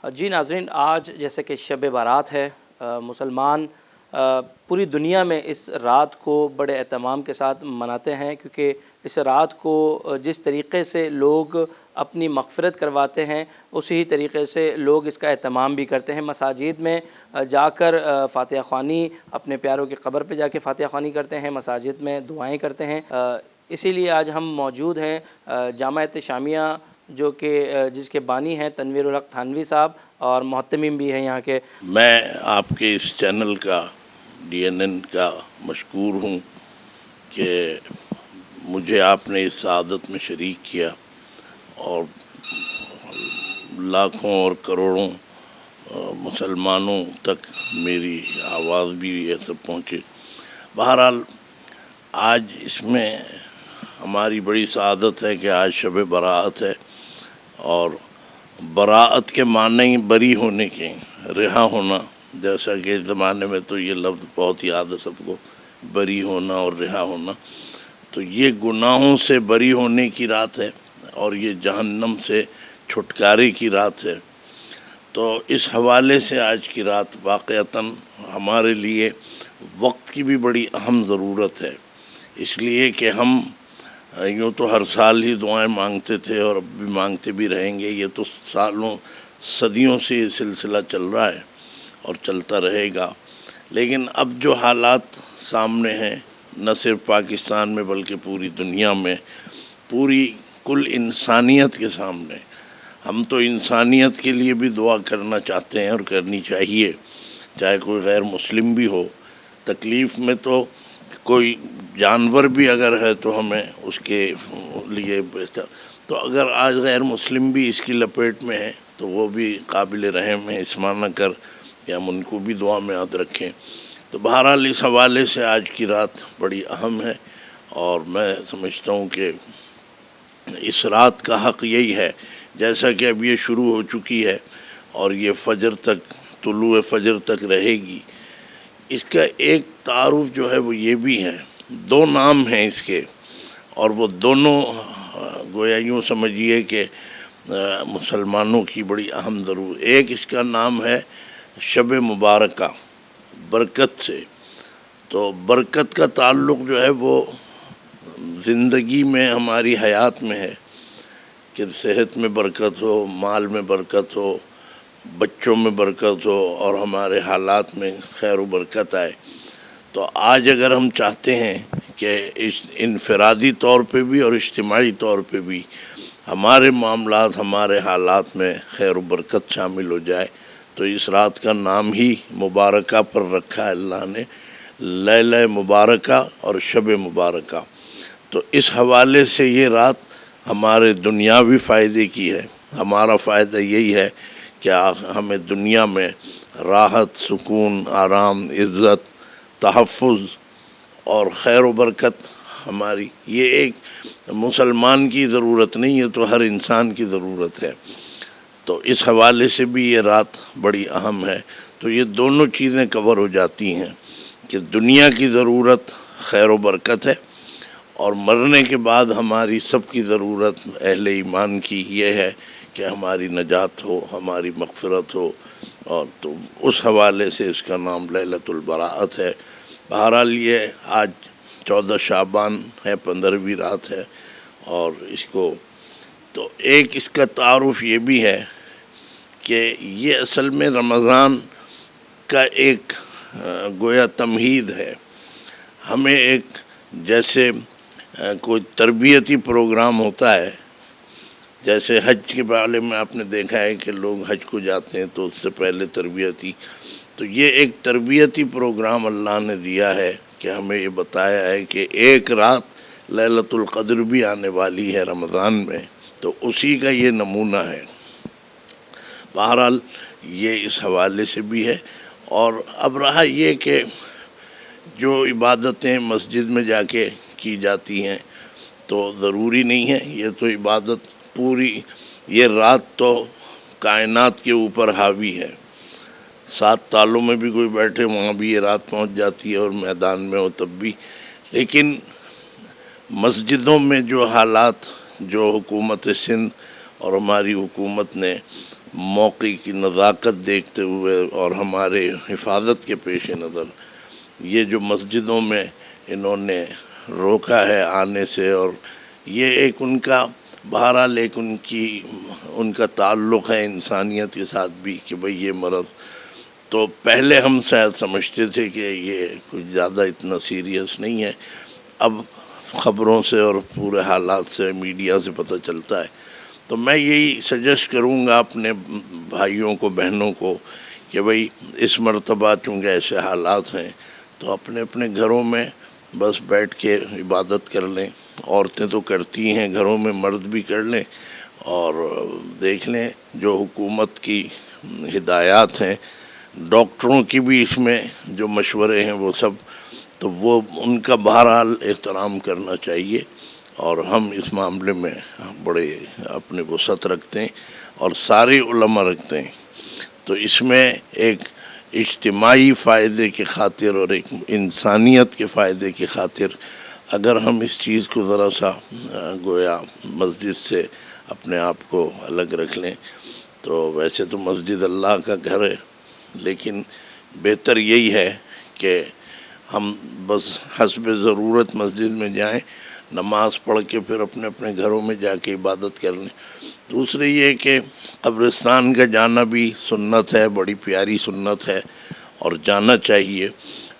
جی ناظرین، آج جیسے کہ شب بارات ہے، مسلمان پوری دنیا میں اس رات کو بڑے اہتمام کے ساتھ مناتے ہیں، کیونکہ اس رات کو جس طریقے سے لوگ اپنی مغفرت کرواتے ہیں اسی طریقے سے لوگ اس کا اہتمام بھی کرتے ہیں۔ مساجد میں جا کر فاتحہ خوانی، اپنے پیاروں کی قبر پہ جا کے فاتحہ خوانی کرتے ہیں، مساجد میں دعائیں کرتے ہیں۔ اسی لیے آج ہم موجود ہیں جامعہ شامیہ، جو کہ جس کے بانی ہیں تنویر الحق تھانوی صاحب، اور محتمم بھی ہیں یہاں کے۔ میں آپ کے اس چینل کا DNN کا مشکور ہوں کہ مجھے آپ نے اس سعادت میں شریک کیا، اور لاکھوں اور کروڑوں مسلمانوں تک میری آواز بھی یہ سب پہنچے۔ بہرحال آج اس میں ہماری بڑی سعادت ہے کہ آج شب براءت ہے، اور براءت کے معنی بری ہونے کے، رہا ہونا، جیسا کہ اس زمانے میں تو یہ لفظ بہت یاد ہے سب کو، بری ہونا اور رہا ہونا۔ تو یہ گناہوں سے بری ہونے کی رات ہے، اور یہ جہنم سے چھٹکارے کی رات ہے۔ تو اس حوالے سے آج کی رات واقعتاً ہمارے لیے وقت کی بھی بڑی اہم ضرورت ہے، اس لیے کہ ہم یوں تو ہر سال ہی دعائیں مانگتے تھے اور اب بھی مانگتے بھی رہیں گے۔ یہ تو سالوں صدیوں سے یہ سلسلہ چل رہا ہے اور چلتا رہے گا، لیکن اب جو حالات سامنے ہیں نہ صرف پاکستان میں بلکہ پوری دنیا میں، پوری کل انسانیت کے سامنے، ہم تو انسانیت کے لیے بھی دعا کرنا چاہتے ہیں اور کرنی چاہیے، چاہے کوئی غیر مسلم بھی ہو۔ تکلیف میں تو کوئی جانور بھی اگر ہے تو ہمیں اس کے لیے بہتر، تو اگر آج غیر مسلم بھی اس کی لپیٹ میں ہے تو وہ بھی قابل رحم ہے، اس معنی کر کہ ہم ان کو بھی دعا میں یاد رکھیں۔ تو بہرحال اس حوالے سے آج کی رات بڑی اہم ہے، اور میں سمجھتا ہوں کہ اس رات کا حق یہی ہے، جیسا کہ اب یہ شروع ہو چکی ہے اور یہ فجر تک، طلوع فجر تک رہے گی۔ اس کا ایک تعارف جو ہے وہ یہ بھی ہے، دو نام ہیں اس کے، اور وہ دونوں گویا یوں سمجھیے کہ مسلمانوں کی بڑی اہم ضرورت۔ ایک اس کا نام ہے شب مبارکہ، برکت سے۔ تو برکت کا تعلق جو ہے وہ زندگی میں، ہماری حیات میں ہے، کہ صحت میں برکت ہو، مال میں برکت ہو، بچوں میں برکت ہو، اور ہمارے حالات میں خیر و برکت آئے۔ تو آج اگر ہم چاہتے ہیں کہ اس انفرادی طور پہ بھی اور اجتماعی طور پہ بھی ہمارے معاملات، ہمارے حالات میں خیر و برکت شامل ہو جائے، تو اس رات کا نام ہی مبارکہ پر رکھا ہے اللہ نے، لیلہ مبارکہ اور شب مبارکہ۔ تو اس حوالے سے یہ رات ہمارے دنیاوی فائدے کی ہے۔ ہمارا فائدہ یہی ہے کہ ہمیں دنیا میں راحت، سکون، آرام، عزت، تحفظ اور خیر و برکت ہماری، یہ ایک مسلمان کی ضرورت نہیں ہے، تو ہر انسان کی ضرورت ہے۔ تو اس حوالے سے بھی یہ رات بڑی اہم ہے۔ تو یہ دونوں چیزیں کور ہو جاتی ہیں کہ دنیا کی ضرورت خیر و برکت ہے، اور مرنے کے بعد ہماری سب کی ضرورت اہل ایمان کی یہ ہے کہ ہماری نجات ہو، ہماری مغفرت ہو، اور تو اس حوالے سے اس کا نام لیلۃ البراءت ہے۔ بہرحال یہ آج 14 شعبان ہے، 15ویں رات ہے، اور اس کو تو ایک اس کا تعارف یہ بھی ہے کہ یہ اصل میں رمضان کا ایک گویا تمہید ہے۔ ہمیں ایک جیسے کوئی تربیتی پروگرام ہوتا ہے، جیسے حج کے بارے میں آپ نے دیکھا ہے کہ لوگ حج کو جاتے ہیں تو اس سے پہلے تربیتی، تو یہ ایک تربیتی پروگرام اللہ نے دیا ہے کہ ہمیں یہ بتایا ہے کہ ایک رات لیلۃ القدر بھی آنے والی ہے رمضان میں، تو اسی کا یہ نمونہ ہے۔ بہرحال یہ اس حوالے سے بھی ہے۔ اور اب رہا یہ کہ جو عبادتیں مسجد میں جا کے کی جاتی ہیں تو ضروری نہیں ہے، یہ تو عبادت پوری، یہ رات تو کائنات کے اوپر حاوی ہے۔ 7 تالوں میں بھی کوئی بیٹھے وہاں بھی یہ رات پہنچ جاتی ہے، اور میدان میں ہو تب بھی۔ لیکن مسجدوں میں جو حالات، جو حکومت سندھ اور ہماری حکومت نے موقع کی نزاکت دیکھتے ہوئے اور ہمارے حفاظت کے پیش نظر یہ جو مسجدوں میں انہوں نے روکا ہے آنے سے، اور یہ ایک ان کا بہرحال ایک ان کا تعلق ہے انسانیت کے ساتھ بھی کہ بھئی یہ مرض، تو پہلے ہم شاید سمجھتے تھے کہ یہ کچھ زیادہ اتنا سیریس نہیں ہے، اب خبروں سے اور پورے حالات سے میڈیا سے پتہ چلتا ہے. تو میں یہی سجیسٹ کروں گا اپنے بھائیوں کو بہنوں کو کہ بھئی اس مرتبہ چونکہ ایسے حالات ہیں تو اپنے اپنے گھروں میں بس بیٹھ کے عبادت کر لیں. عورتیں تو کرتی ہیں گھروں میں، مرد بھی کر لیں، اور دیکھ لیں جو حکومت کی ہدایات ہیں، ڈاکٹروں کی بھی اس میں جو مشورے ہیں وہ سب، تو وہ ان کا بہرحال احترام کرنا چاہیے. اور ہم اس معاملے میں بڑے اپنے وسعت رکھتے ہیں اور سارے علماء رکھتے ہیں. تو اس میں ایک اجتماعی فائدے کی خاطر اور ایک انسانیت کے فائدے کی خاطر اگر ہم اس چیز کو ذرا سا گویا مسجد سے اپنے آپ کو الگ رکھ لیں، تو ویسے تو مسجد اللہ کا گھر ہے، لیکن بہتر یہی ہے کہ ہم بس حسب ضرورت مسجد میں جائیں، نماز پڑھ کے پھر اپنے اپنے گھروں میں جا کے عبادت کر لیں. دوسرے یہ کہ قبرستان کا جانا بھی سنت ہے، بڑی پیاری سنت ہے اور جانا چاہیے.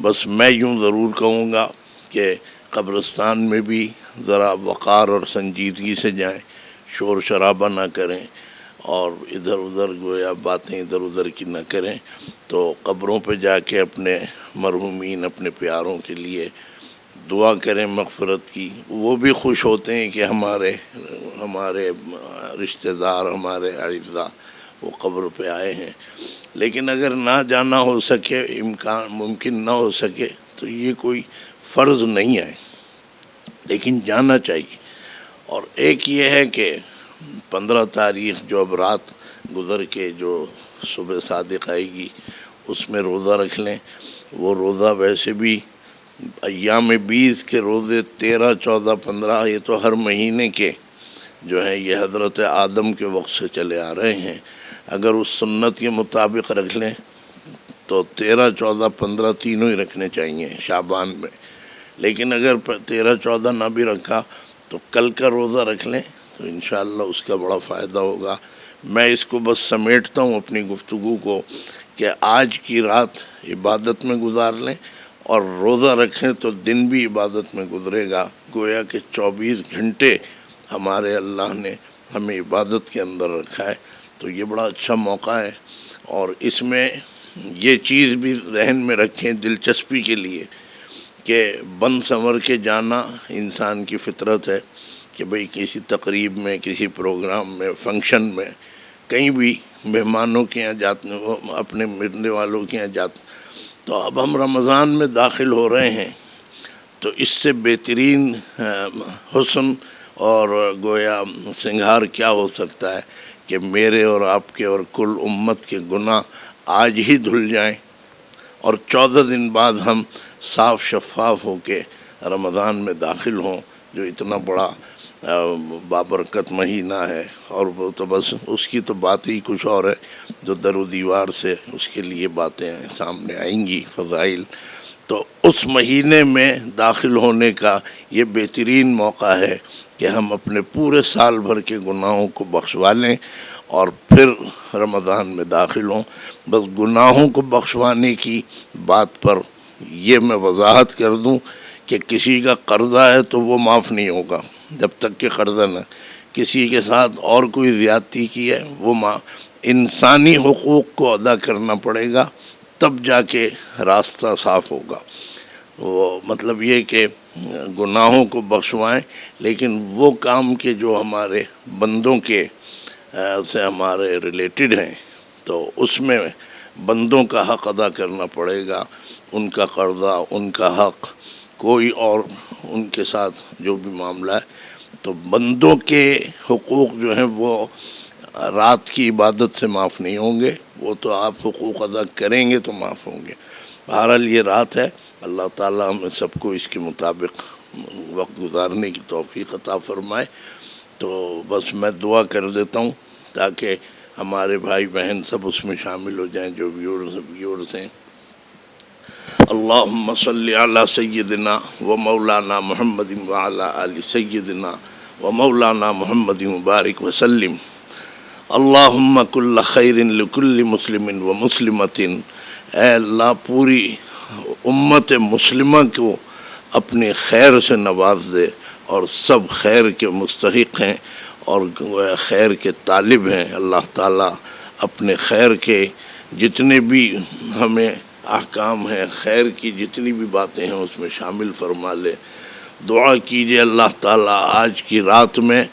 بس میں یوں ضرور کہوں گا کہ قبرستان میں بھی ذرا وقار اور سنجیدگی سے جائیں، شور شرابہ نہ کریں اور ادھر ادھر گویا باتیں ادھر ادھر کی نہ کریں. تو قبروں پہ جا کے اپنے مرحومین، اپنے پیاروں کے لیے دعا کریں مغفرت کی. وہ بھی خوش ہوتے ہیں کہ ہمارے رشتہ دار، ہمارے اعزاء وہ قبر پہ آئے ہیں. لیکن اگر نہ جانا ہو سکے، ممکن نہ ہو سکے، تو یہ کوئی فرض نہیں ہے، لیکن جانا چاہیے. اور ایک یہ ہے کہ 15 تاریخ جو اب رات گزر کے جو صبح صادق آئے گی اس میں روزہ رکھ لیں. وہ روزہ ویسے بھی ایام 20 کے روزے 13، 14، 15 یہ تو ہر مہینے کے جو ہیں یہ حضرت آدم کے وقت سے چلے آ رہے ہیں. اگر اس سنت کے مطابق رکھ لیں تو 13، 14، 15 تینوں ہی رکھنے چاہیے شعبان میں. لیکن اگر 13، 14 نہ بھی رکھا تو کل کا روزہ رکھ لیں تو انشاءاللہ اس کا بڑا فائدہ ہوگا. میں اس کو بس سمیٹتا ہوں اپنی گفتگو کو کہ آج کی رات عبادت میں گزار لیں اور روزہ رکھیں تو دن بھی عبادت میں گزرے گا. گویا کہ 24 گھنٹے ہمارے اللہ نے ہمیں عبادت کے اندر رکھا ہے. تو یہ بڑا اچھا موقع ہے. اور اس میں یہ چیز بھی ذہن میں رکھیں دلچسپی کے لیے کہ بن سنور کے جانا انسان کی فطرت ہے کہ بھئی کسی تقریب میں، کسی پروگرام میں، فنکشن میں، کہیں بھی مہمانوں کے یہاں جاتے، اپنے ملنے والوں کے یہاں جاتے. تو اب ہم رمضان میں داخل ہو رہے ہیں تو اس سے بہترین حسن اور گویا سنگھار کیا ہو سکتا ہے کہ میرے اور آپ کے اور کل امت کے گناہ آج ہی دھل جائیں اور 14 دن بعد ہم صاف شفاف ہو کے رمضان میں داخل ہوں، جو اتنا بڑا بابرکت مہینہ ہے. اور وہ تو بس اس کی تو بات ہی کچھ اور ہے، جو در و دیوار سے اس کے لیے باتیں سامنے آئیں گی، فضائل. تو اس مہینے میں داخل ہونے کا یہ بہترین موقع ہے کہ ہم اپنے پورے سال بھر کے گناہوں کو بخشوا لیں اور پھر رمضان میں داخل ہوں. بس گناہوں کو بخشوانے کی بات پر یہ میں وضاحت کر دوں کہ کسی کا قرضہ ہے تو وہ معاف نہیں ہوگا جب تک کہ قرضہ نہ، کسی کے ساتھ اور کوئی زیادتی کی ہے وہ انسانی حقوق کو ادا کرنا پڑے گا، تب جا کے راستہ صاف ہوگا. وہ مطلب یہ کہ گناہوں کو بخشوائیں، لیکن وہ کام کے جو ہمارے بندوں کے سے ہمارے ریلیٹڈ ہیں تو اس میں بندوں کا حق ادا کرنا پڑے گا. ان کا قرضہ، ان کا حق، کوئی اور ان کے ساتھ جو بھی معاملہ ہے، تو بندوں کے حقوق جو ہیں وہ رات کی عبادت سے معاف نہیں ہوں گے. وہ تو آپ حقوق ادا کریں گے تو معاف ہوں گے. بہرحال یہ رات ہے، اللہ تعالیٰ ہمیں سب کو اس کے مطابق وقت گزارنے کی توفیق عطا فرمائے. تو بس میں دعا کر دیتا ہوں تاکہ ہمارے بھائی بہن سب اس میں شامل ہو جائیں جو ویورز ہیں۔ اللہم صلی علی سیدنا و مولانا محمد وعلی آل سیدنا و مولانا محمد مبارک وسلم۔ اللہم کل خیر لکل مسلم و مسلمۃ، اے اللہ پوری امت مسلمہ کو اپنی خیر سے نواز دے، اور سب خیر کے مستحق ہیں اور خیر کے طالب ہیں۔ اللہ تعالیٰ اپنے خیر کے جتنے بھی ہمیں احکام ہیں، خیر کی جتنی بھی باتیں ہیں اس میں شامل فرما لے۔ دعا کیجئے اللہ تعالیٰ آج کی رات میں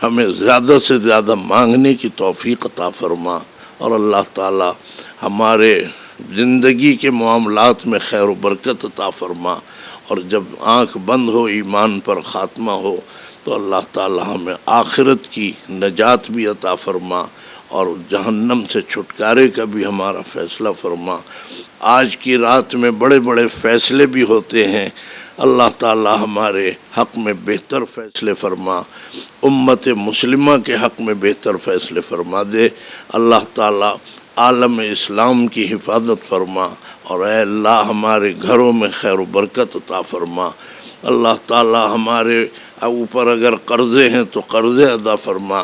ہمیں زیادہ سے زیادہ مانگنے کی توفیق عطا فرما، اور اللہ تعالیٰ ہمارے زندگی کے معاملات میں خیر و برکت عطا فرما، اور جب آنکھ بند ہو ایمان پر خاتمہ ہو تو اللہ تعالیٰ ہمیں آخرت کی نجات بھی عطا فرما اور جہنم سے چھٹکارے کا بھی ہمارا فیصلہ فرما۔ آج کی رات میں بڑے بڑے فیصلے بھی ہوتے ہیں، اللہ تعالیٰ ہمارے حق میں بہتر فیصلے فرما، امت مسلمہ کے حق میں بہتر فیصلے فرما دے۔ اللہ تعالیٰ عالم اسلام کی حفاظت فرما، اور اے اللہ ہمارے گھروں میں خیر و برکت عطا فرما۔ اللہ تعالیٰ ہمارے اوپر اگر قرضے ہیں تو قرضے ادا فرما،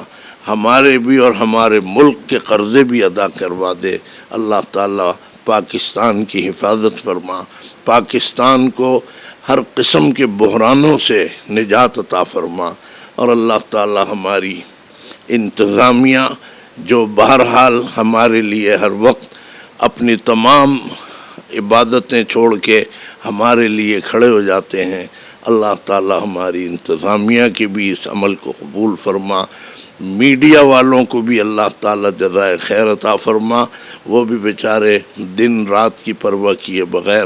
ہمارے بھی اور ہمارے ملک کے قرضے بھی ادا کروا دے۔ اللہ تعالیٰ پاکستان کی حفاظت فرما، پاکستان کو ہر قسم کے بحرانوں سے نجات عطا فرما، اور اللہ تعالیٰ ہماری انتظامیہ جو بہرحال ہمارے لیے ہر وقت اپنی تمام عبادتیں چھوڑ کے ہمارے لیے کھڑے ہو جاتے ہیں، اللہ تعالیٰ ہماری انتظامیہ کے بھی اس عمل کو قبول فرما۔ میڈیا والوں کو بھی اللہ تعالیٰ جزائے خیر عطا فرما، وہ بھی بیچارے دن رات کی پرواہ کیے بغیر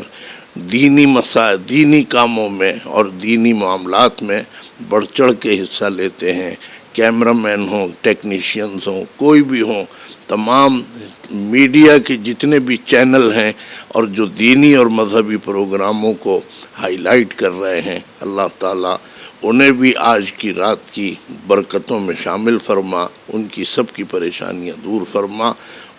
دینی مسائل، دینی کاموں میں اور دینی معاملات میں بڑھ چڑھ کے حصہ لیتے ہیں۔ کیمرہ مین ہوں، ٹیکنیشینز ہوں، کوئی بھی ہوں، تمام میڈیا کے جتنے بھی چینل ہیں اور جو دینی اور مذہبی پروگراموں کو ہائی لائٹ کر رہے ہیں، اللہ تعالیٰ انہیں بھی آج کی رات کی برکتوں میں شامل فرما، ان کی سب کی پریشانیاں دور فرما۔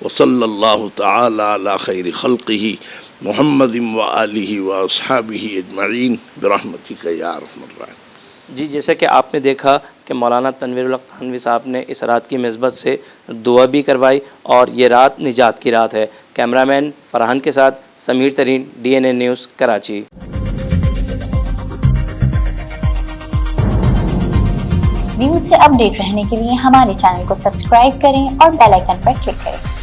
وصلی اللہ تعالی علی خیر خلقہ محمد و آلہ و اصحابہ اجمعین برحمتک یا ارحم الراحمین۔ جی، جیسے کہ آپ نے دیکھا کہ مولانا تنویر الحق تھانوی صاحب نے اس رات کی مثبت سے دعا بھی کروائی، اور یہ رات نجات کی رات ہے۔ کیمرہ مین فرحان کے ساتھ سمیر ترین، DNA نیوز، کراچی۔ نیوز سے اپ ڈیٹ رہنے کے لیے ہمارے چینل کو سبسکرائب کریں اور بیل آئیکن پر کلک کریں۔